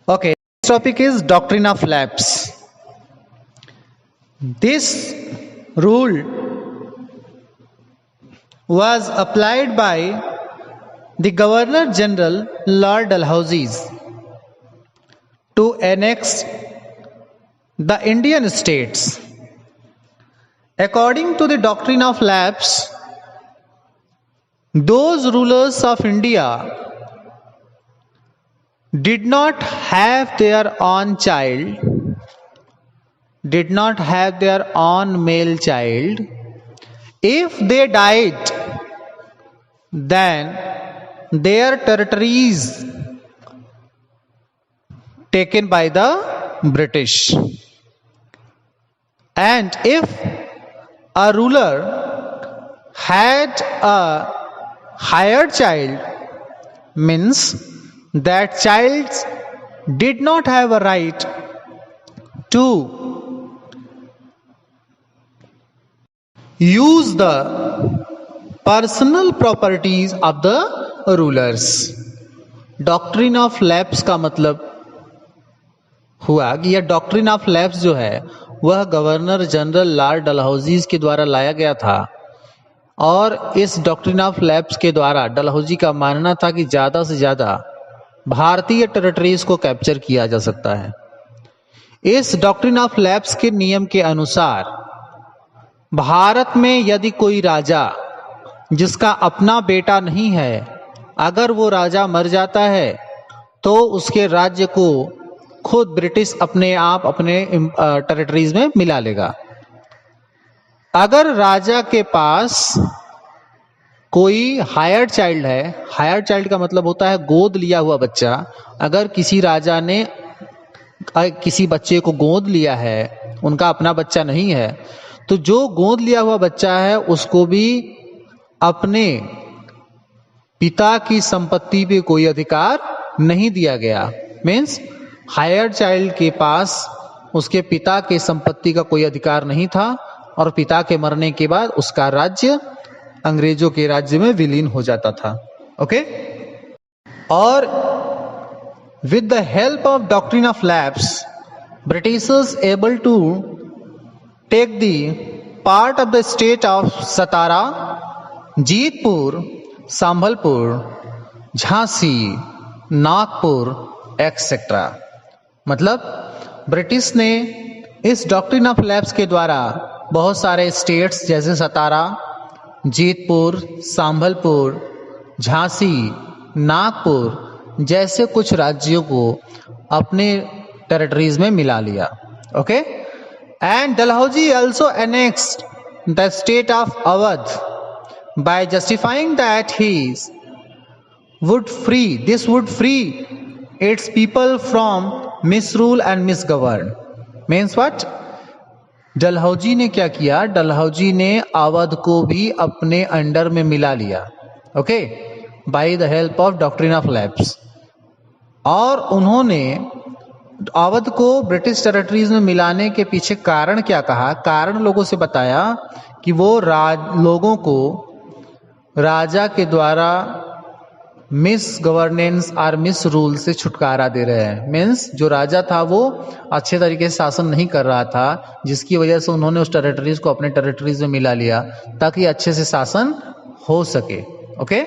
Okay, next topic is doctrine of lapse. This rule was applied by the Governor General Lord Dalhousie to annex the Indian states. According to the doctrine of lapse, those rulers of India did not have their own child, did not have their own male child. If they died, then their territories taken by the British. And if a ruler had a hired child, means that child did not have a right to use the personal properties of the rulers. Doctrine of lapse का मतलब हुआ कि यह doctrine of lapse जो है वह governor general Lord Dalhousie के द्वारा लाया गया था, और इस डॉक्ट्रिन ऑफ लैप्स के द्वारा डलहौजी का मानना था कि ज़्यादा से ज़्यादा भारतीय टेरिटरीज को कैप्चर किया जा सकता है। इस डॉक्ट्रिन ऑफ लैप्स के नियम के अनुसार भारत में यदि कोई राजा जिसका अपना बेटा नहीं है, अगर वो राजा मर जाता है तो उसके राज्य को खुद ब्रिटिश अपने आप अपने टेरिटरीज में मिला लेगा। अगर राजा के पास कोई हायर्ड चाइल्ड है, हायर्ड चाइल्ड का मतलब होता है गोद लिया हुआ बच्चा, अगर किसी राजा ने किसी बच्चे को गोद लिया है, उनका अपना बच्चा नहीं है, तो जो गोद लिया हुआ बच्चा है उसको भी अपने पिता की संपत्ति पे कोई अधिकार नहीं दिया गया। मीन्स हायर्ड चाइल्ड के पास उसके पिता के संपत्ति का कोई अधिकार नहीं था, और पिता के मरने के बाद उसका राज्य अंग्रेजों के राज्य में विलीन हो जाता था। ओके, और with the help of doctrine of lapse, Britishers able to take the part of the state of Satara, Jitpur, Sambalpur, Jhansi, Nagpur et cetera. मतलब ब्रिटिश ने इस डॉक्ट्रिन ऑफ लैप्स के द्वारा बहुत सारे स्टेट्स जैसे सतारा, जीतपुर, संभलपुर, झांसी, नागपुर जैसे कुछ राज्यों को अपने टेरिटरीज में मिला लिया। Okay, and Dalhousie also annexed the state of Awadh by justifying that this would free its people from misrule and misgovern. Means what? Dalhousie ने क्या किया? डलहौजी ने अवध को भी अपने अंडर में मिला लिया। Okay, by the help of doctrine of lapse. और उन्होंने अवध को ब्रिटिश टेरिटरीज में मिलाने के पीछे कारण क्या कहा? कारण लोगों से बताया कि वो लोगों को राजा के द्वारा मिस गवर्नेंस और मिस रूल से छुटकारा दे रहे हैं। मीन्स जो राजा था वो अच्छे तरीके से शासन नहीं कर रहा था, जिसकी वजह से उन्होंने उस टेरिटरीज को अपने टेरिटरीज में मिला लिया ताकि अच्छे से शासन हो सके। ओके।